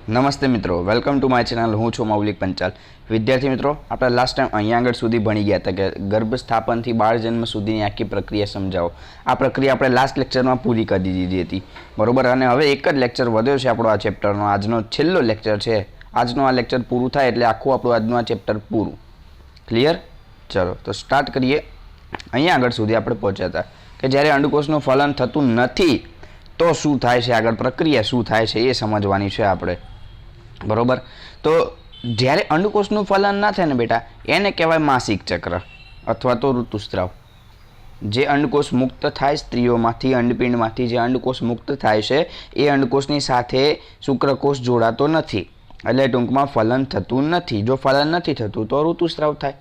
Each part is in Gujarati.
નમસ્તે મિત્રો, વેલકમ ટુ માય ચેનલ. હું છું મૌલિક પંચાલ. વિદ્યાર્થી મિત્રો, આપણે લાસ્ટ ટાઈમ અહીંયા આગળ સુધી ભણી ગયા હતા કે ગર્ભસ્થાપનથી બાળ જન્મ સુધીની આખી પ્રક્રિયા સમજાવો. આ પ્રક્રિયા આપણે લાસ્ટ લેક્ચરમાં પૂરી કરી દીધી હતી, બરોબર. અને હવે એક જ લેક્ચર વધ્યો છે આપણો આ ચેપ્ટરનો. આજનો છેલ્લો લેક્ચર છે. આજનો આ લેક્ચર પૂરું થાય એટલે આખું આપણું આજનું આ ચેપ્ટર પૂરું. ક્લિયર? ચલો તો સ્ટાર્ટ કરીએ. અહીંયા આગળ સુધી આપણે પહોંચ્યા હતા કે જ્યારે અંડકોષનું ફલન થતું નથી તો શું થાય છે, આગળ પ્રક્રિયા શું થાય છે એ સમજવાની છે આપણે, બરોબર. તો જ્યારે અંડકોષનું ફલન ના થાય ને બેટા, એને કહેવાય માસિક ચક્ર અથવા તો ઋતુસ્રાવ. જે અંડકોષ મુક્ત થાય સ્ત્રીઓમાંથી, અંડપિંડમાંથી જે અંડકોષ મુક્ત થાય છે એ અંડકોષની સાથે શુક્રકોષ જોડાતો નથી, એટલે ટૂંકમાં ફલન થતું નથી. જો ફલન નથી થતું તો ઋતુસ્રાવ થાય,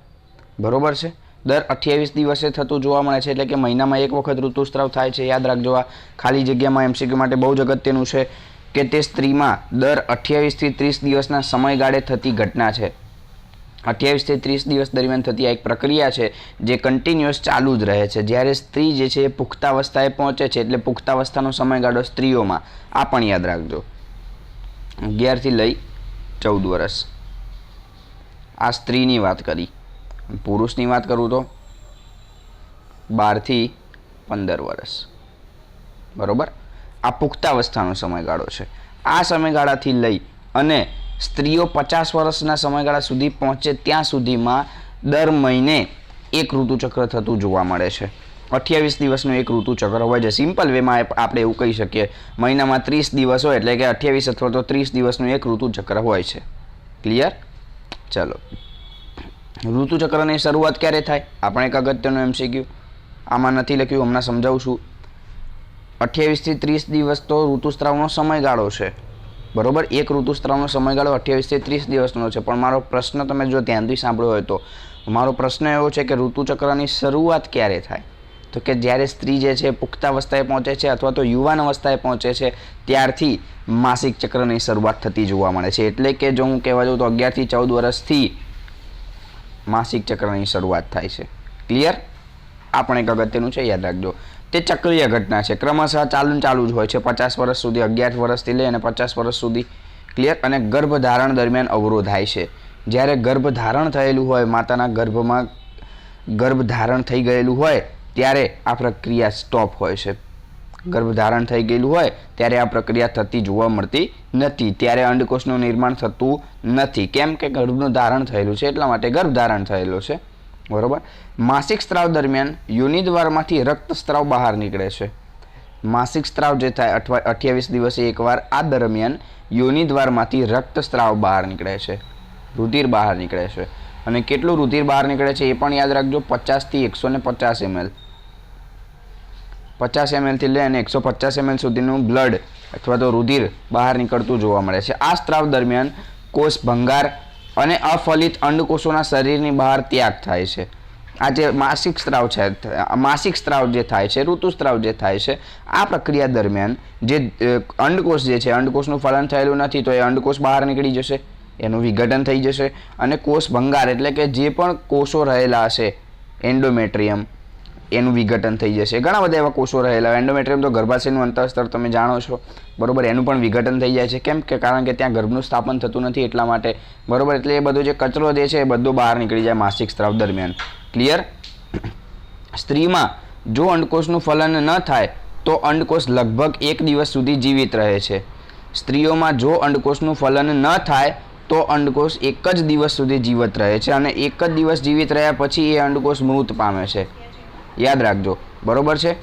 બરોબર છે. દર 28 દિવસે થતું જોવા મળે છે, એટલે કે મહિનામાં એક વખત ઋતુસ્રાવ થાય છે. યાદ રાખજો, આ ખાલી જગ્યામાં MCQ માટે બહુ જ અગત્યનું છે કે તે સ્ત્રીમાં દર 28 થી 30 દિવસના સમયગાળે થતી ઘટના છે. 28 થી 30 દિવસ દરમિયાન થતી આ એક પ્રક્રિયા છે જે કન્ટિન્યુઅસ ચાલુ જ રહે છે. જ્યારે સ્ત્રી જે છે એ પુખ્તાવસ્થાએ પહોંચે છે, એટલે પુખ્તાવસ્થાનો સમયગાળો સ્ત્રીઓમાં, આ પણ યાદ રાખજો, 11 થી લઈ 14 વર્ષ. આ સ્ત્રીની વાત કરી. પુરુષની વાત કરું તો 12 થી 15 વર્ષ, બરોબર. આ પુખ્તાવસ્થાનો સમયગાળો છે. આ સમયગાળાથી લઈ અને સ્ત્રીઓ 50 વર્ષના સમયગાળા સુધી પહોંચે ત્યાં સુધીમાં દર મહિને એક ઋતુચક્ર થતું જોવા મળે છે. 28 દિવસનું એક ઋતુચક્ર હોય છે. સિમ્પલ વેમાં આપણે એવું કહી શકીએ, મહિનામાં 30 દિવસ હોય એટલે કે 28 અથવા તો 30 દિવસનું એક ઋતુચક્ર હોય છે. ક્લિયર? ચલો, ઋતુચક્રની શરૂઆત ક્યારે થાય? આપણે એક અગત્યનું MCQ આમાં નથી લખ્યું, હમણાં સમજાવું છું. 28 થી 30 દિવસ તો ઋતુસ્રાવનો સમયગાળો છે, બરોબર. એક ઋતુસ્રાવનો સમયગાળો 28 થી 30 દિવસનો છે. પણ મારો પ્રશ્ન તમે જો ધ્યાનથી સાંભળ્યો હોય તો મારો પ્રશ્ન એવો છે કે ઋતુચક્રની શરૂઆત ક્યારે થાય? તો કે જ્યારે સ્ત્રી જે છે પુખ્તાવસ્થાએ પહોંચે છે અથવા તો યુવાન અવસ્થાએ પહોંચે છે ત્યારથી માસિક ચક્રની શરૂઆત થતી જોવા મળે છે. એટલે કે જો હું કહેવા જાઉં તો 11 થી 14 વર્ષથી માસિક ચક્રની શરૂઆત થાય છે. ક્લિયર? આ પણ એક અગત્યનું છે, યાદ રાખજો. તે ચક્રીય ઘટના છે, ક્રમશઃ ચાલુ જ હોય છે. 50 વર્ષ સુધી, 11 વર્ષથી લઈ અને 50 વર્ષ સુધી. ક્લિયર? અને ગર્ભધારણ દરમિયાન અવરોધાય છે. જ્યારે ગર્ભધારણ થયેલું હોય, માતાના ગર્ભમાં ગર્ભધારણ થઈ ગયેલું હોય ત્યારે આ પ્રક્રિયા સ્ટોપ હોય છે. ગર્ભધારણ થઈ ગયેલું હોય ત્યારે આ પ્રક્રિયા થતી જોવા મળતી નથી. ત્યારે અંડકોષનું નિર્માણ થતું નથી. કેમ કે ગર્ભનું ધારણ થયેલું છે, એટલા માટે ગર્ભધારણ થયેલો છે, બરોબર. માસિક સ્ત્રાવ દરમિયાન યોનિદ્વારમાંથી રક્તસ્રાવ બહાર નીકળે છે. માસિક સ્ત્રાવ જે થાય 28 દિવસે એકવાર, આ દરમિયાન યોનિદ્વારમાંથી રક્તસ્રાવ બહાર નીકળે છે, રુધિર બહાર નીકળે છે. અને કેટલું રુધિર બહાર નીકળે છે એ પણ યાદ રાખજો, 50 થી 150 ml. 50 ml થી લઈ અને 150 ml સુધીનું બ્લડ અથવા તો રુધિર બહાર નીકળતું જોવા મળે છે. આ સ્ત્રાવ દરમિયાન કોષ ભંગાર અને અફલિત અંડકોષોના શરીરની બહાર ત્યાગ થાય છે. આ જે માસિક સ્ત્રાવ છે, માસિક સ્ત્રાવ જે થાય છે, ઋતુસ્ત્રાવ જે થાય છે, આ પ્રક્રિયા દરમિયાન જે અંડકોષ જે છે, અંડકોષનું ફલન થયેલું નથી તો એ અંડકોષ બહાર નીકળી જશે, એનું વિઘટન થઈ જશે. અને કોષ ભંગાર એટલે કે જે પણ કોષો રહેલા હશે, એન્ડોમેટ્રિયમ, એનું વિઘટન થઈ જશે. ઘણા બધા એવા કોષો રહેલા. એન્ડોમેટ્રિયમ તો ગર્ભાશયનું અંતઃસ્તર તમે જાણો છો, બરોબર. એનું પણ વિઘટન થઈ જાય છે. કેમ કે કારણ કે ત્યાં ગર્ભનું સ્થાપન થતું નથી એટલા માટે, બરોબર. એટલે એ બધો જે કચરો જે છે એ બધો બહાર નીકળી જાય માસિક સ્ત્રાવ દરમિયાન. ક્લિયર? સ્ત્રીમાં જો અંડકોષનું ફલન ન થાય તો અંડકોષ લગભગ 1 દિવસ સુધી જીવિત રહે છે. સ્ત્રીઓમાં જો અંડકોષનું ફલન ન થાય તો અંડકોષ 1 જ દિવસ સુધી જીવિત રહે છે અને 1 જ દિવસ જીવિત રહ્યા પછી એ અંડકોષ મૃત પામે છે. યાદ રાખજો, બરોબર છે?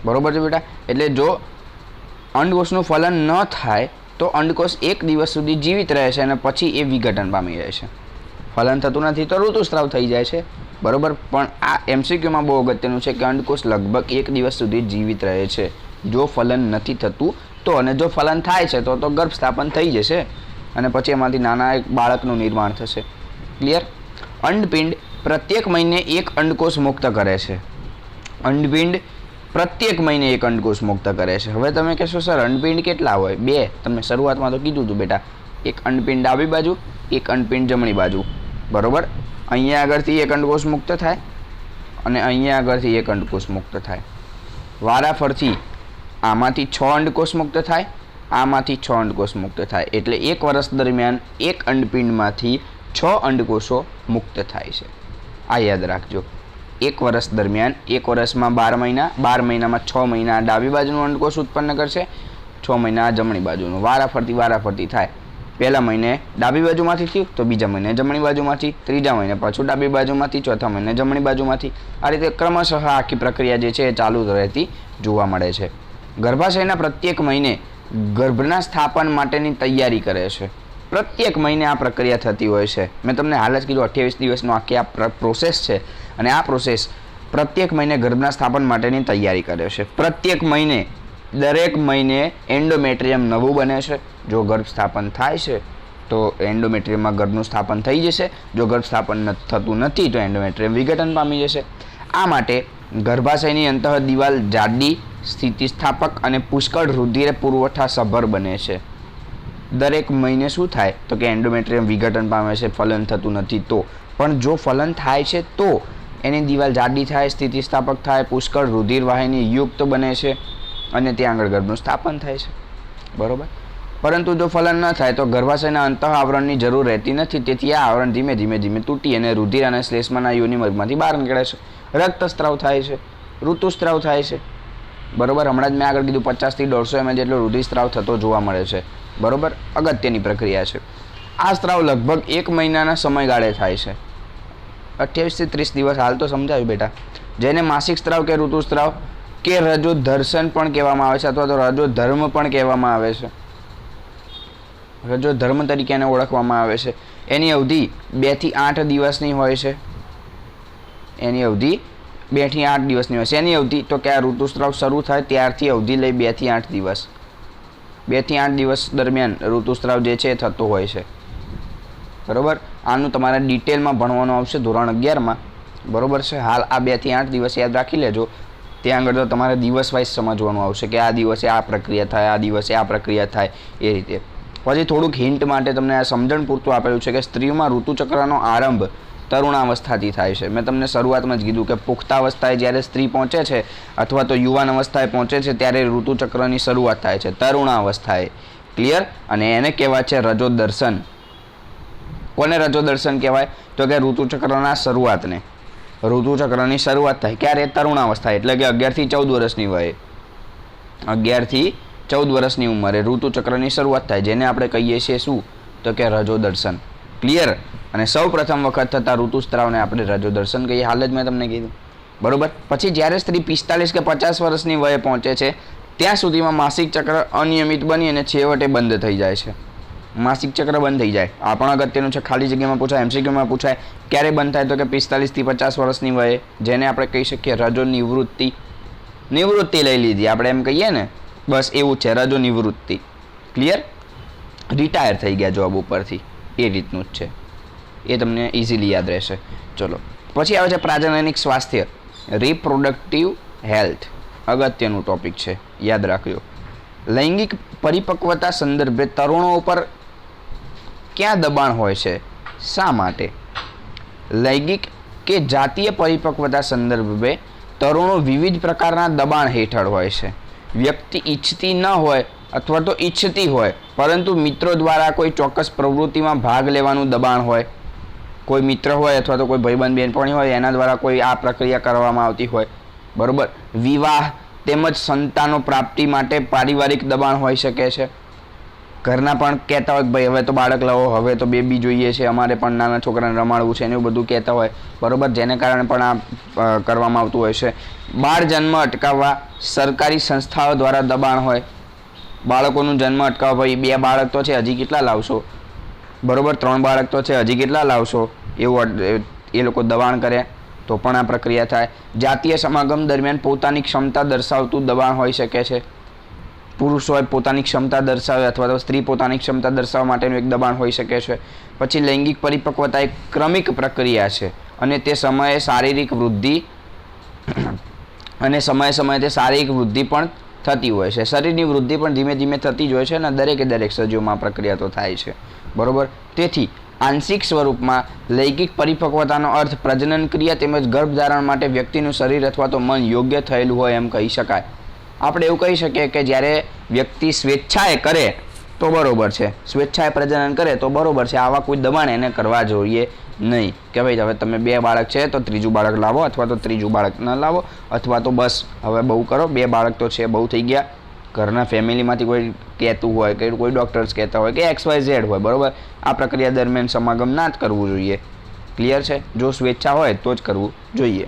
બરોબર છે બેટા? એટલે જો અંડકોષનું ફલન ન થાય તો અંડકોષ 1 દિવસ સુધી જીવિત રહે છે અને પછી એ વિઘટન પામી જાય છે. ફલન થતું નથી તો ઋતુસ્રાવ થઈ જાય છે, બરોબર. પણ આ MCQમાં બહુ અગત્યનું છે કે અંડકોષ લગભગ 1 દિવસ સુધી જીવિત રહે છે જો ફલન નથી થતું તો. અને જો ફલન થાય છે તો ગર્ભ સ્થાપન થઈ જશે અને પછી એમાંથી નાના એક બાળકનું નિર્માણ થશે. ક્લિયર? અંડપિંડ પ્રત્યેક મહિને એક અંડકોષ મુક્ત કરે છે. અંડપિંડ પ્રત્યેક મહિને એક અંડકોષ મુક્ત કરે છે. હવે તમે કહેશો સર અંડપિંડ કેટલા હોય? 2. તમને શરૂઆતમાં તો કીધું હતું બેટા, એક અંડપિંડ ડાબી બાજુ, એક અંડપિંડ જમણી બાજુ, બરોબર. અહીંયા આગળથી એક અંડકોષ મુક્ત થાય અને અહીંયા આગળથી એક અંડકોષ મુક્ત થાય. વારાફરથી આમાંથી 6 અંડકોષ મુક્ત થાય આમાંથી 6 અંડકોષ મુક્ત થાય. એટલે 1 વર્ષ દરમિયાન એક અંડપિંડમાંથી 6 અંડકોષો મુક્ત થાય છે. આ યાદ રાખજો. 1 વર્ષ દરમિયાન 1 વર્ષમાં 12 મહિના, 12 મહિનામાં 6 મહિના ડાબી બાજુનું અંડકોષ ઉત્પન્ન કરશે, 6 મહિના જમણી બાજુનું. વારાફરતી થાય. પહેલા મહિને ડાબી બાજુમાંથી થયું તો બીજા મહિને જમણી બાજુમાંથી, ત્રીજા મહિને પાછું ડાબી બાજુમાંથી, ચોથા મહિને જમણી બાજુમાંથી. આ રીતે ક્રમશઃ આખી પ્રક્રિયા જે છે એ ચાલુ રહેતી જોવા મળે છે. ગર્ભાશયના પ્રત્યેક મહિને ગર્ભના સ્થાપન માટેની તૈયારી કરે છે. પ્રત્યેક મહિને આ પ્રક્રિયા થતી હોય છે. મેં તમને હાલ જ કીધું 28 દિવસનો આખી આ પ્રોસેસ છે અને આ પ્રોસેસ પ્રત્યેક મહિને ગર્ભના સ્થાપન માટેની તૈયારી કરે છે. પ્રત્યેક મહિને દરેક મહિને એન્ડોમેટ્રિયમ નવું બને છે. જો ગર્ભ સ્થાપન થાય છે તો એન્ડોમેટ્રિયમમાં ગર્ભનું સ્થાપન થઈ જશે. જો ગર્ભ સ્થાપન થતું નથી તો એન્ડોમેટ્રિયમ વિઘટન પામી જશે. આ માટે ગર્ભાશયની અંતઃ દિવાલ જાડી, સ્થિતિસ્થાપક અને પુષ્કળ રુધિર પુરવઠા સભર બને છે. દરેક મહિને શું થાય તો કે એન્ડોમેટ્રિયમ વિઘટન પામે છે, ફલન થતું નથી તો. પણ જો ફલન થાય છે તો એની દિવાલ જાડી થાય, સ્થિતિસ્થાપક થાય, પુષ્કળ રુધિર વાહિની યુક્ત બને છે અને ત્યાં આગળ ગર્ભનું સ્થાપન થાય છે. બરોબર. પરંતુ જો ફલન ન થાય તો ગર્ભાશયના અંતઃ આવરણની જરૂર રહેતી નથી. તેથી આ આવરણ ધીમે ધીમે તૂટી અને રુધિર અને શ્લેષ્માના યોનિમાર્ગમાંથી બહાર નીકળે છે. રક્તસ્રાવ થાય છે, ઋતુસ્રાવ થાય છે. બરોબર. હમણાં જ મેં આગળ કીધું 50 થી 150 ml જેટલો રુધિરસ્રાવ થતો જોવા મળે છે. બરોબર. અગત્યની પ્રક્રિયા છે. આ સ્ત્રાવ લગભગ 1 મહિનાના સમયગાળે થાય છે. 28 થી 30 દિવસ હાલ તો સમજાવ્યું બેટા. જેને માસિક સ્ત્રાવ કે ઋતુસ્રાવ કે રજોદર્શન પણ કહેવામાં આવે છે અથવા તો રજોધર્મ પણ કહેવામાં આવે છે. રજોધર્મ તરીકે એને ઓળખવામાં આવે છે. એની અવધિ 2 થી 8 દિવસની હોય છે. એની અવધિ 2 થી 8 દિવસની હોય છે. એની અવધિ તો કે આ ઋતુસ્રાવ શરૂ થાય ત્યારથી અવધિ લઈ 2 થી 8 દિવસ. 2 થી 8 દિવસ દરમિયાન ઋતુસ્રાવ જે છે એ થતો હોય છે. બરોબર. આનું તમારે ડિટેલમાં ભણવાનું આવશે ધોરણ 11માં. બરોબર છે. હાલ આ 2 થી 8 દિવસ યાદ રાખી લેજો. ત્યાં આગળ તો તમારે દિવસ વાઇઝ સમજવાનું આવશે કે આ દિવસે આ પ્રક્રિયા થાય, આ દિવસે આ પ્રક્રિયા થાય એ રીતે. પછી થોડુંક હિન્ટ માટે તમને આ સમજણ પૂરતું આપેલું છે કે સ્ત્રીઓમાં ઋતુચક્રનો આરંભ તરુણાવસ્થાથી થાય છે. મેં તમને શરૂઆતમાં જ કીધું કે પુખ્તાવસ્થાએ જ્યારે સ્ત્રી પહોંચે છે અથવા તો યુવાન અવસ્થાએ પહોંચે છે ત્યારે ઋતુચક્રની શરૂઆત થાય છે તરુણાવસ્થાએ. ક્લિયર. અને એને કહેવાય છે રજોદર્શન. કોને રજોદર્શન કહેવાય તો કે ઋતુચક્રના શરૂઆતને. ઋતુચક્રની શરૂઆત થાય ક્યારે? તરુણાવસ્થા એટલે કે 11 થી 14 વર્ષની વયે. 11 થી 14 વર્ષની ઉંમરે ઋતુચક્રની શરૂઆત થાય જેને આપણે કહીએ છીએ શું તો કે રજોદર્શન. ક્લિયર. અને સૌ પ્રથમ વખત થતા ઋતુસ્રાવને આપણે રજોદર્શન કહીએ. હાલ જ મેં તમને કીધું. બરોબર. પછી જ્યારે સ્ત્રી 45 કે 50 વર્ષની વયે પહોંચે છે ત્યાં સુધીમાં માસિક ચક્ર અનિયમિત બની અને છેવટે બંધ થઈ જાય છે. માસિક ચક્ર બંધ થઈ જાય. આ પણ અગત્યનું છે. ખાલી જગ્યામાં પૂછાય, MCQમાં પૂછાય. ક્યારે બંધ થાય તો કે 45 થી 50 વર્ષની વયે, જેને આપણે કહી શકીએ રજો નિવૃત્તિ. નિવૃત્તિ લઈ લીધી આપણે એમ કહીએ ને, બસ એવું છે રજો નિવૃત્તિ. ક્લિયર. રિટાયર થઈ ગયા જોબ ઉપરથી એ રીતનું જ છે. એ તમને ઇઝીલી યાદ રહેશે. ચલો પછી આવે છે પ્રાજનનિક સ્વાસ્થ્ય, રિપ્રોડક્ટિવ હેલ્થ. અગત્યનું ટોપિક છે, યાદ રાખજો. લૈંગિક પરિપક્વતા સંદર્ભે તરુણો ઉપર ક્યાં દબાણ હોય છે? શા માટે? લૈંગિક કે જાતીય પરિપક્વતા સંદર્ભે તરુણો વિવિધ પ્રકારના દબાણ હેઠળ હોય છે. વ્યક્તિ ઈચ્છતી ન હોય અથવા તો ઈચ્છતી હોય પરંતુ મિત્રો દ્વારા કોઈ ચોક્કસ પ્રવૃત્તિમાં ભાગ લેવાનું દબાણ હોય. કોઈ મિત્ર હોય અથવા તો કોઈ ભાઈબંધ બહેનપણી હોય એના દ્વારા કોઈ આ પ્રક્રિયા કરવામાં આવતી હોય. બરોબર. વિવાહ તેમજ સંતાનો પ્રાપ્તિ માટે પારિવારિક દબાણ હોઈ શકે છે. ઘરના પણ કહેતા હોય કે ભાઈ હવે તો બાળક લાવો, હવે તો બેબી જોઈએ છે, અમારે પણ નાના છોકરાને રમાડવું છે, એવું બધું કહેતા હોય. બરોબર. જેને કારણે પણ આ કરવામાં આવતું હોય છે. બાળ જન્મ અટકાવવા સરકારી સંસ્થાઓ દ્વારા દબાણ હોય. બાળકોનું જન્મ અટકાવવા, ભાઈ 2 બાળક તો છે હજી કેટલા લાવશો? બરોબર. 3 બાળક તો છે હજી કેટલા લાવશો? એવું એ લોકો દબાણ કરે તો પણ આ પ્રક્રિયા થાય. જાતીય સમાગમ દરમિયાન પોતાની ક્ષમતા દર્શાવતું દબાણ હોઈ શકે છે. પુરુષ હોય પોતાની ક્ષમતા દર્શાવે અથવા તો સ્ત્રી પોતાની ક્ષમતા દર્શાવવા માટેનું એક દબાણ હોઈ શકે છે. પછી લૈંગિક પરિપક્વતા એક ક્રમિક પ્રક્રિયા છે અને તે સમયે શારીરિક વૃદ્ધિ અને સમયે તે શારીરિક વૃદ્ધિ પણ થતી હોય છે. શરીરની વૃદ્ધિ પણ ધીમે ધીમે થતી જ હોય છે અને દરેક સજીવમાં પ્રક્રિયા તો થાય છે. બરોબર. તેથી આંશિક સ્વરૂપમાં લૈંગિક પરિપક્વતાનો અર્થ પ્રજનન ક્રિયા તેમજ ગર્ભધારણ માટે વ્યક્તિનું શરીર અથવા તો મન યોગ્ય થયેલું હોય એમ કહી શકાય. આપણે એવું કહી શકીએ કે જ્યારે વ્યક્તિ સ્વેચ્છાએ કરે તો બરોબર છે, સ્વેચ્છાએ પ્રજનન કરે તો બરોબર છે, આવા કોઈ દબાણ એને કરવા જોઈએ નહીં કે ભાઈ હવે તમે 2 બાળક છે તો ત્રીજું બાળક લાવો, અથવા તો ત્રીજું બાળક ન લાવો, અથવા તો બસ હવે બહુ કરો, 2 બાળક તો છે બહુ થઈ ગયા, ઘરના ફેમિલીમાંથી કોઈ કહેતું હોય કે કોઈ ડૉક્ટર્સ કહેતા હોય કે XYZ હોય, બરાબર, આ પ્રક્રિયા દરમિયાન સમાગમ ના જ કરવું જોઈએ. ક્લિયર છે? જો સ્વેચ્છા હોય તો જ કરવું જોઈએ.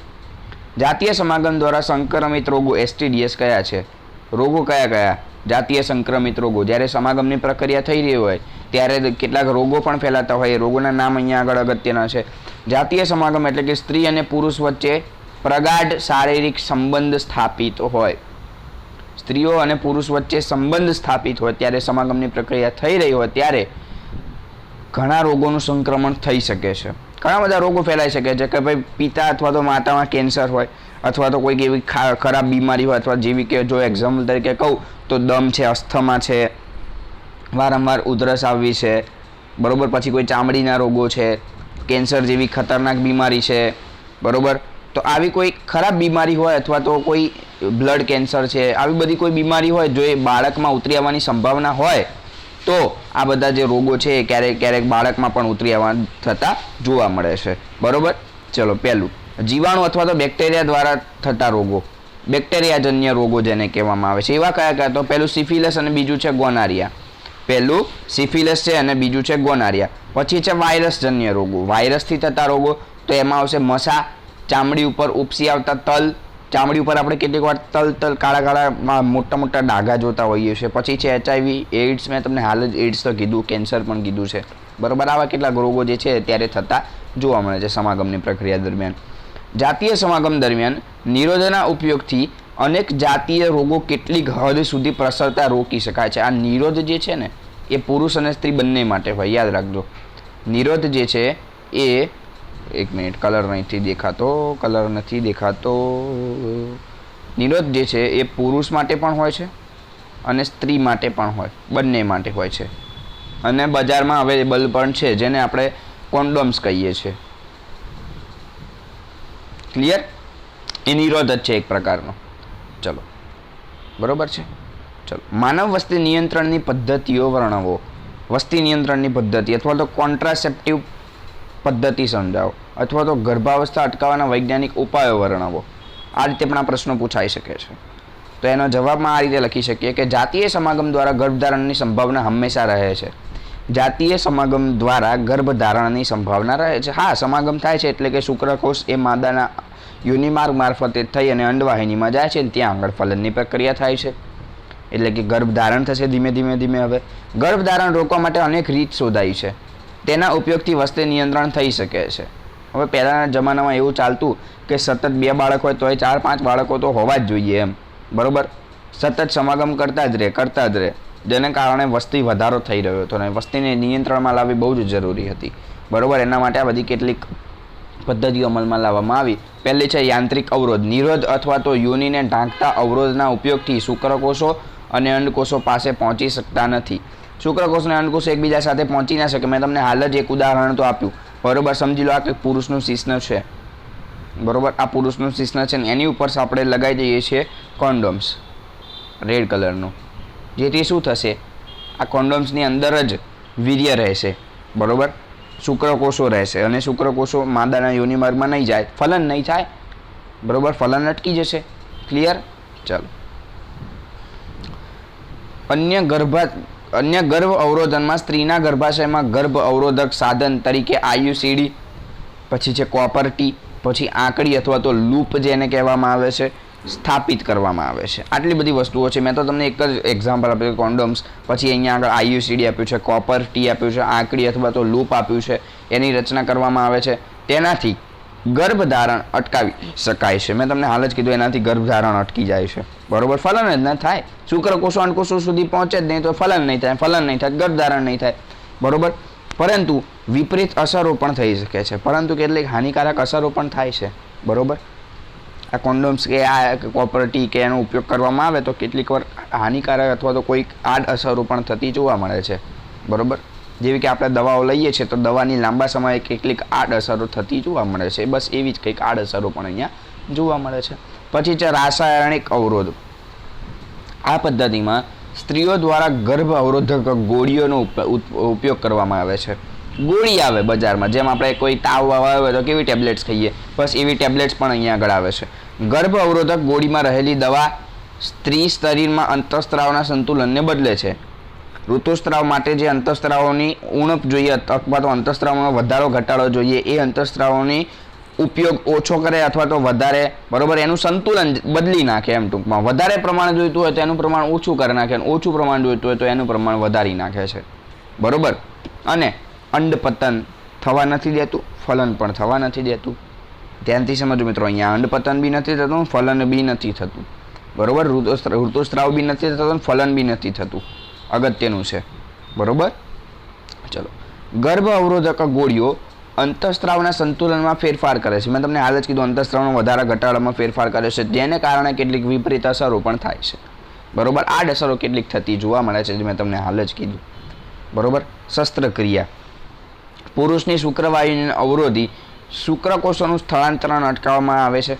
જાતીય સમાગમ દ્વારા સંક્રમિત રોગો STDs કયા છે? રોગો કયા કયા? જાતીય સંક્રમિત રોગો. જ્યારે સમાગમની પ્રક્રિયા થઈ રહી હોય ત્યારે કેટલાક રોગો પણ ફેલાતા હોય, એ રોગોના નામ અહીંયા આગળ અગત્યના છે. જાતીય સમાગમ એટલે કે સ્ત્રી અને પુરુષ વચ્ચે પ્રગાઢ શારીરિક સંબંધ સ્થાપિત હોય. સ્ત્રીઓ અને પુરુષ વચ્ચે સંબંધ સ્થાપિત હોય ત્યારે સમાગમની પ્રક્રિયા થઈ રહી હોય ત્યારે ઘણા રોગોનું સંક્રમણ થઈ શકે છે. ઘણા બધા રોગો ફેલાઈ શકે છે કે ભાઈ પિતા અથવા તો માતામાં કેન્સર હોય, અથવા તો કોઈક એવી ખરાબ બીમારી હોય, અથવા જેવી કે જો એક્ઝામ્પલ તરીકે કહું તો દમ છે, અસ્થમા છે, વારંવાર ઉધરસ આવવી છે, બરાબર, પછી કોઈ ચામડીના રોગો છે, કેન્સર જેવી ખતરનાક બીમારી છે, બરાબર, તો આવી કોઈ ખરાબ બીમારી હોય અથવા તો કોઈ બ્લડ કેન્સર છે, આવી બધી કોઈ બીમારી હોય જો એ બાળકમાં ઉતરી આવવાની સંભાવના હોય તો આ બધા જે રોગો છે એ ક્યારેક ક્યારેક બાળકમાં પણ ઉતરી આવવા થતા જોવા મળે છે, બરાબર. ચલો, પહેલું જીવાણુ અથવા તો બેક્ટેરિયા દ્વારા થતા રોગો, બેક્ટેરિયાજન્ય રોગો જેને કહેવામાં આવે છે, એવા કયા કયા? તો પહેલું સિફિલિસ અને બીજું છે ગોનારિયા. પહેલું સિફિલિસ છે અને બીજું છે ગોનારિયા. પછી છે વાયરસજન્ય રોગો, વાયરસથી થતા રોગો, તો એમાં આવશે મસા, ચામડી ઉપર ઉપસી આવતા તલ, ચામડી ઉપર આપણે કેટલીક વાર તલ કાળા કાળા મોટા મોટા ડાઘા જોતા હોઈએ છીએ. પછી છે HIV, એઇડ્સ, મેં તમને હાલ જ એઇડ્સ તો કીધું, કેન્સર પણ કીધું છે, બરાબર. આવા કેટલાક રોગો જે છે ત્યારે થતા જોવા મળે છે સમાગમની પ્રક્રિયા દરમિયાન. જાતીય સમાગમ દરમિયાન નિરોધના ઉપયોગથી અનેક જાતીય રોગો કેટલીક હદ સુધી પ્રસરતા રોકી શકાય છે. આ નિરોધ જે છે ને એ પુરુષ અને સ્ત્રી બંને માટે હોય, યાદ રાખજો. નિરોધ જે છે એ, એક મિનિટ, કલર નથી દેખાતો. નિરોધ જે છે એ પુરુષ માટે પણ હોય છે અને સ્ત્રી માટે પણ હોય, બંને માટે હોય છે, અને બજારમાં અવેલેબલ પણ છે, જેને આપણે કોન્ડોમ્સ કહીએ છીએ. ક્લિયર? એ નિરોધ જ છે એક પ્રકારનો. ચલો, બરોબર છે. ચલો, માનવ વસ્તી નિયંત્રણની પદ્ધતિઓ વર્ણવો. વસ્તી નિયંત્રણની પદ્ધતિ અથવા તો કોન્ટ્રાસેપ્ટિવ પદ્ધતિ સમજાવો, અથવા તો ગર્ભાવસ્થા અટકાવવાના વૈજ્ઞાનિક ઉપાયો વર્ણવો. આ રીતે પણ આ પ્રશ્નો પૂછાઈ શકે છે. તો એનો જવાબમાં આ રીતે લખી શકીએ કે જાતીય સમાગમ દ્વારા ગર્ભધારણની સંભાવના હંમેશા રહે છે. જાતીય સમાગમ દ્વારા ગર્ભધારણની સંભાવના રહે છે. હા, સમાગમ થાય છે એટલે કે શુક્રકોષ એ માદાના યોનિમાર્ગ મારફતે થઈ અને અંડવાહિનીમાં જાય છે, ત્યાં આગળ ફલનની પ્રક્રિયા થાય છે, એટલે કે ગર્ભધારણ થશે ધીમે ધીમે. હવે ગર્ભધારણ રોકવા માટે અનેક રીત શોધાઈ છે, તેના ઉપયોગથી વસ્તી નિયંત્રણ થઈ શકે છે. હવે પહેલાંના જમાનામાં એવું ચાલતું કે સતત 2 બાળક હોય તોય 4-5 બાળકો તો હોવા જ જોઈએ એમ, બરાબર. સતત સમાગમ કરતા જ રહે, જેને કારણે વસ્તી વધારો થઈ રહ્યો હતો અને વસ્તીને નિયંત્રણમાં લાવવી બહુ જ જરૂરી હતી, બરાબર. એના માટે આ બધી કેટલીક પદ્ધતિઓ અમલમાં લાવવામાં આવી. પહેલી છે યાંત્રિક અવરોધ. નિરોધ અથવા તો યોનિને ઢાંકતા અવરોધના ઉપયોગથી શુક્રકોષો અને અંડકોષો પાસે પહોંચી શકતા નથી. શુક્રકોષ અને અંડકોષો એકબીજા સાથે પહોંચી ના શકે. મેં તમને હાલ જ એક ઉદાહરણ તો આપ્યું, બરાબર. સમજી લો આ કે પુરુષનું શિશ્ન છે, બરાબર. આ પુરુષનું શિશ્ન છે ને એની ઉપર આપણે લગાવી દઈએ છીએ કોન્ડોમ્સ રેડ કલરનું, જેથી શું થશે, આ કોન્ડોમ્સની અંદર જ વીર્ય રહેશે, બરાબર. શુક્રકોષો રહેશે અને શુક્રકોષો માદાના યોનિમાર્ગમાં નહીં જાય, ફલન નહીં થાય, બરાબર. ફલન અટકી જશે. ક્લિયર? ચાલો, અન્ય ગર્ભ અવરોધનમાં સ્ત્રીના ગર્ભાશયમાં ગર્ભ અવરોધક સાધન તરીકે IUCD, પછી છે કોપર ટી, પછી આંકડી અથવા તો લૂપ જેને કહેવામાં આવે છે, સ્થાપિત કરવામાં આવે છે. આટલી બધી વસ્તુઓ છે. મેં તો તમને એક જ એક્ઝામ્પલ આપ્યું, કોન્ડોમ્સ, પછી અહીંયા આગળ IUCD આપ્યું છે, કોપર ટી આપ્યું છે, આંકડી અથવા તો લૂપ આપ્યું છે, એની રચના કરવામાં આવે છે. તેનાથી ગર્ભધારણ અટકાવી શકાય છે. મેં તમને હાલ જ કીધું, એનાથી ગર્ભધારણ અટકી જાય છે, બરોબર. ફલન જ ન થાય, શુક્રકોષો અંડકોષો સુધી પહોંચે જ નહીં તો ફલન નહીં થાય, ગર્ભધારણ નહીં થાય, બરોબર. પરંતુ વિપરીત અસરો પણ થઈ શકે છે, પરંતુ કેટલીક હાનિકારક અસરો પણ થાય છે, બરોબર. આ કોન્ડોમ્સ કે આ કોપર ટી કે એનો ઉપયોગ કરવામાં આવે તો કેટલીક વાર હાનિકારક અથવા તો કોઈક આડ અસરો પણ થતી જોવા મળે છે, બરોબર. જેવી કે આપણે દવાઓ લઈએ છીએ તો દવાની લાંબા સમયે કેટલીક આડ અસરો થતી જોવા મળે છે. બસ એવી જ કંઈક આડ અસરો પણ અહીંયા જોવા મળે છે. પછી છે રાસાયણિક અવરોધ. આ પદ્ધતિમાં સ્ત્રીઓ દ્વારા ગર્ભ અવરોધક ગોળીઓનો ઉપયોગ કરવામાં આવે છે. ગોળી આવે બજારમાં, જેમ આપણે કોઈ તાવ આવે તો કેવી ટેબ્લેટ્સ ખાઈએ, બસ એવી ટેબ્લેટ્સ પણ અહીંયા આગળ આવે છે. ગર્ભ અવરોધક ગોળીમાં રહેલી દવા સ્ત્રી શરીરમાં અંતઃસ્ત્રાવના સંતુલનને બદલે છે. ઋતુસ્ત્રાવ માટે જે અંતઃસ્ત્રાવોની ઉણપ જોઈએ અથવા તો અંતઃસ્ત્રાવમાં વધારો ઘટાડો જોઈએ, એ અંતઃસ્ત્રાવોની ઉપયોગ ઓછો કરે અથવા તો વધારે, બરોબર, એનું સંતુલન બદલી નાખે. એમ ટૂંકમાં વધારે પ્રમાણ જોઈતું હોય તો એનું પ્રમાણ ઓછું કરી નાખે, અને ઓછું પ્રમાણ જોઈતું હોય તો એનું પ્રમાણ વધારી નાખે છે, બરોબર. અને અંડપતન થવા નથી દેતું, ફલન પણ થવા નથી દેતું. ધ્યાનથી સમજો મિત્રો, અહીંયા અંડપતન બી નથી થતું, ફલન બી નથી થતું, બરોબર. ઋતુસ્ત્રાવ બી નથી થતો, ફલન બી નથી થતું. અગત્યનું છે, બરોબર. ચલો, ગર્ભ અવરોધક ગોળીઓ અંતઃસ્ત્રાવના સંતુલનમાં ફેરફાર કરે છે. મેં તમને હાલ જ કીધું, અંતઃસ્ત્રાવનો વધારા ઘટાડામાં ફેરફાર કરે છે, જેને કારણે કેટલીક વિપરીત અસરો પણ થાય છે, બરોબર. આડ અસરો કેટલીક થતી જોવા મળે છે, જે મેં તમને હાલ જ કીધું, બરોબર. શસ્ત્રક્રિયા. પુરુષની શુક્રવાહિનીને અવરોધી શુક્રકોષોનું સ્થળાંતરણ અટકાવવામાં આવે છે.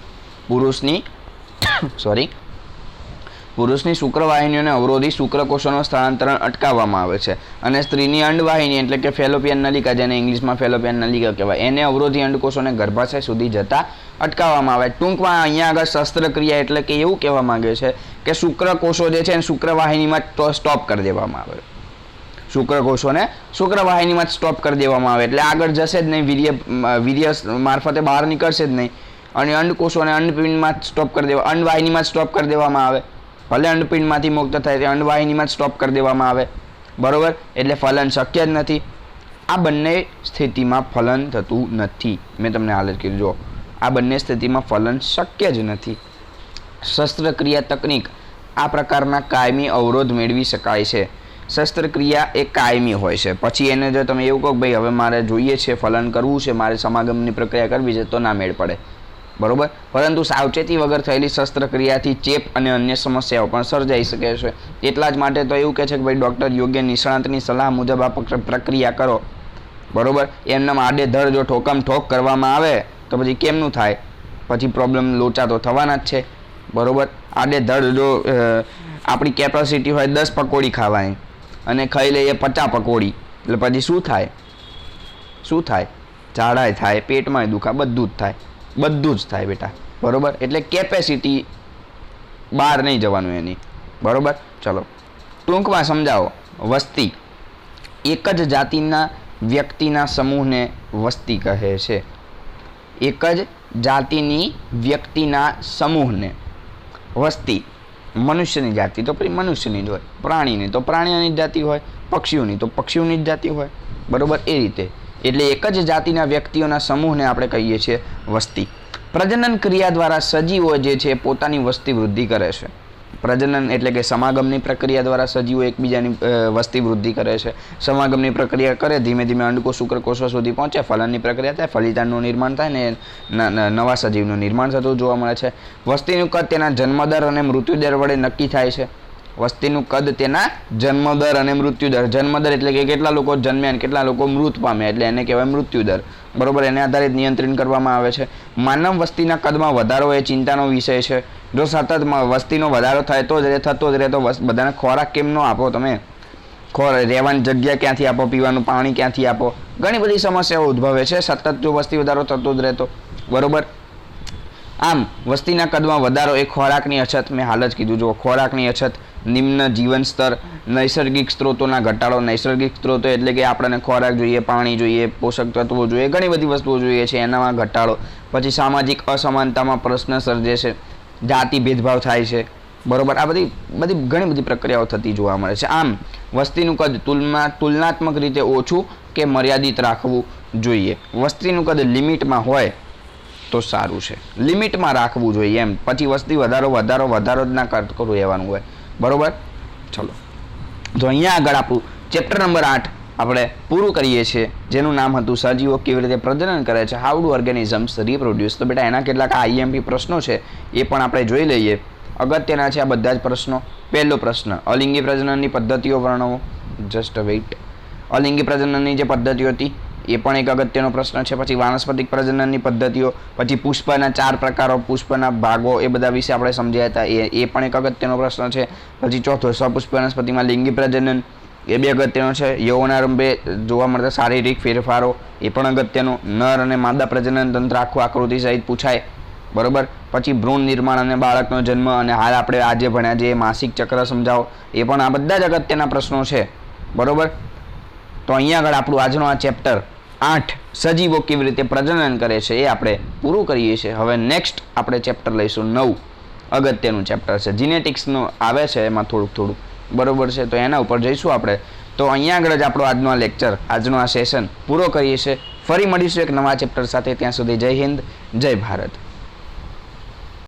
પુરુષની શુક્રવાહિનીઓને અવરોધી શુક્રકોષોનું સ્થળાંતરણ અટકાવવામાં આવે છે. અને સ્ત્રીની અંડવાહિની એટલે કે ફેલોપિયન નલિકા, જેને ઇંગ્લિશમાં ફેલોપિયન નલિકા કહેવાય, એને અવરોધી અંડકોષોને ગર્ભાશય સુધી જતા અટકાવવામાં આવે. ટૂંકમાં અહીંયા આગળ શસ્ત્રક્રિયા એટલે કે એવું કહેવા માંગે છે કે શુક્રકોષો જે છે એને શુક્રવાહિનીમાં સ્ટોપ કરી દેવામાં આવે. શુક્રકોષોને શુક્રવાહિનીમાં સ્ટોપ કરી દેવામાં આવે એટલે આગળ જશે જ નહીં, વીર્ય મારફતે બહાર નીકળશે જ નહીં. અને અંડકોષોને અંડપિંડમાં સ્ટોપ કરી દેવા, અંડવાહિનીમાં સ્ટોપ કરી દેવામાં આવે. ભલે અંડપિંડમાંથી મુક્ત થાય તે અંડવાહિનીમાં સ્ટોપ કરી દેવામાં આવે, બરોબર. એટલે ફલન શક્ય જ નથી. આ બંને સ્થિતિમાં ફલન થતું નથી. મેં તમને હાલ જ કીધું, જો આ બંને સ્થિતિમાં ફલન શક્ય જ નથી. શસ્ત્રક્રિયા તકનીક આ પ્રકારના કાયમી અવરોધ મેળવી શકાય છે. શસ્ત્રક્રિયા એ કાયમી હોય છે. પછી એને જો તમે એવું કહો ભાઈ હવે મારે જોઈએ છે, ફલન કરવું છે, મારે સમાગમની પ્રક્રિયા કરવી છે, તો ના મેળ પડે, બરોબર. પરંતુ સાવચેતી વગર થયેલી શસ્ત્રક્રિયાથી ચેપ અને અન્ય સમસ્યાઓ પણ સર્જાઈ શકે છે. એટલા જ માટે તો એવું કહે છે કે ભાઈ ડૉક્ટર યોગ્ય નિષ્ણાતની સલાહ મુજબ આ પ્રક્રિયા કરો, બરોબર. એમનામ આડેધડ જો ઠોક કરવામાં આવે તો પછી કેમનું થાય, પછી પ્રોબ્લેમ લોચા તો થવાના જ છે, બરોબર. આડેધડ જો આપણી કેપેસિટી હોય 10 પકોડી ખાવાની અને ખાઈ લઈએ 50 પકોડી, એટલે પછી શું થાય? ઝાડાય થાય, પેટમાં દુખા, બધું જ થાય, બધું જ થાય બેટા, બરોબર. એટલે કેપેસિટી બહાર નહીં જવાનું એની, બરોબર. ચલો ટૂંકમાં સમજાવો. વસ્તી એક જ જાતિના વ્યક્તિના સમૂહને વસ્તી કહે છે. એક જ જાતિની વ્યક્તિના સમૂહને વસ્તી. મનુષ્યની જાતિ તો મનુષ્યની જ હોય, પ્રાણીની તો પ્રાણીઓની જાતિ હોય, પક્ષીઓની તો પક્ષીઓની જ જાતિ હોય, બરોબર. એ રીતે એટલે એક જ જાતિના વ્યક્તિઓના સમૂહને આપણે કહીએ છીએ વસ્તી. પ્રજનન ક્રિયા દ્વારા સજીવો જે છે પોતાની વસ્તી વૃદ્ધિ કરે છે. પ્રજનન એટલે કે સમાગમની પ્રક્રિયા દ્વારા સજીવો એકબીજાની વસ્તી વૃદ્ધિ કરે છે. સમાગમની પ્રક્રિયા કરે, ધીમે ધીમે અંડકોષ શુક્રકોષો સુધી પહોંચે, ફલનની પ્રક્રિયા થાય, ફલિતાંડનું નિર્માણ થાય ને નવા સજીવનું નિર્માણ થતું જોવા મળે છે. વસ્તીનું કદ તેના જન્મદર અને મૃત્યુદર વડે નક્કી થાય છે. વસ્તીનું કદ તેના જન્મદર અને મૃત્યુદર. જન્મદર એટલે કે કેટલા લોકો જન્મ્યા અને કેટલા લોકો મૃત પામ્યા, એટલે એને કહેવાય મૃત્યુદર, બરોબર. એને આધારિત નિયંત્રણ કરવામાં આવે છે. માનવ વસ્તીના કદમાં વધારો એ ચિંતાનો વિષય છે. જો સતત વસ્તીનો વધારો થાય તો જ રહે, થતો જ રહે તો બધાને ખોરાક કેમ ન આપો તમે? રહેવાની જગ્યા ક્યાંથી આપો, પીવાનું પાણી ક્યાંથી આપો, ઘણી બધી સમસ્યાઓ ઉદ્ભવે છે સતત જો વસ્તી વધારો થતો જ રહેતો, બરોબર. આમ વસ્તીના કદમાં વધારો એ ખોરાકની અછત, મેં હાલ જ કીધું, જો ખોરાકની અછત, નિમ્ન જીવન સ્તર, નૈસર્ગિક સ્ત્રોતોના ઘટાડો. નૈસર્ગિક સ્ત્રોતો એટલે કે આપણને ખોરાક જોઈએ, પાણી જોઈએ, પોષક તત્વો જોઈએ, ઘણી બધી વસ્તુઓ જોઈએ છે, એનામાં ઘટાડો. પછી સામાજિક અસમાનતામાં પ્રશ્ન સર્જે છે, જાતિ ભેદભાવ થાય છે, બરોબર. આ બધી ઘણી બધી પ્રક્રિયાઓ થતી જોવા મળે છે. આમ વસ્તીનું કદ તુલનાત્મક રીતે ઓછું કે મર્યાદિત રાખવું જોઈએ. વસ્તીનું કદ લિમિટમાં હોય તો સારું છે, લિમિટમાં રાખવું જોઈએ એમ. પછી વસ્તી વધારો જ ના કરતું રહેવાનું હોય, બરોબર. ચલો તો અહીંયા આગળ આપણું ચેપ્ટર નંબર 8 આપણે પૂરું કરીએ છીએ, જેનું નામ હતું સજીવો કેવી રીતે પ્રજનન કરે છે, હાઉ ડુ ઓર્ગેનિઝમ્સ રિપ્રોડ્યુસ. તો બેટા એના કેટલાક આઈએમપી પ્રશ્નો છે એ પણ આપણે જોઈ લઈએ. અગત્યના છે આ બધા જ પ્રશ્નો. પહેલો પ્રશ્ન, અલિંગી પ્રજનનની પદ્ધતિઓ વર્ણવો. Just weight. અલિંગી પ્રજનનની જે પદ્ધતિઓ હતી એ પણ એક અગત્યનો પ્રશ્ન છે. પછી વાનસ્પતિક પ્રજનનની પદ્ધતિઓ, પછી પુષ્પના 4 પ્રકારો, પુષ્પના ભાગો, એ બધા વિશે આપણે સમજ્યા હતા, એ પણ એક અગત્યનો પ્રશ્ન છે. પછી ચોથો, સપુષ્પ વનસ્પતિમાં લિંગી પ્રજનન, એ બી અગત્યનો છે. યૌવનારંભે જોવા મળતા શારીરિક ફેરફારો, એ પણ અગત્યનો. નર અને માદા પ્રજનન તંત્ર આખું આકૃતિ સહિત પૂછાય, બરોબર. પછી ભ્રૂણ નિર્માણ અને બાળકનો જન્મ, અને હાલ આપણે આજે ભણ્યા જે માસિક ચક્ર સમજાવો, એ પણ આ બધા જ અગત્યના પ્રશ્નો છે, બરોબર. તો અહીંયા આગળ આપણું આજનો આ ચેપ્ટર 8 સજીવો કેવી રીતે પ્રજનન કરે છે એ આપણે પૂરું કરીએ છીએ. હવે નેક્સ્ટ આપણે ચેપ્ટર લઈશું 9, અગત્યનું ચેપ્ટર છે જીનેટિક્સનું આવે છે એમાં થોડુંક, બરોબર છે. તો એના ઉપર જઈશું આપણે. તો અહીંયા આગળ જ આપણો આજનો આ લેક્ચર, આજનો આ સેશન પૂરો કરીએ છીએ. ફરી મળીશું એક નવા ચેપ્ટર સાથે. ત્યાં સુધી જય હિન્દ, જય ભારત.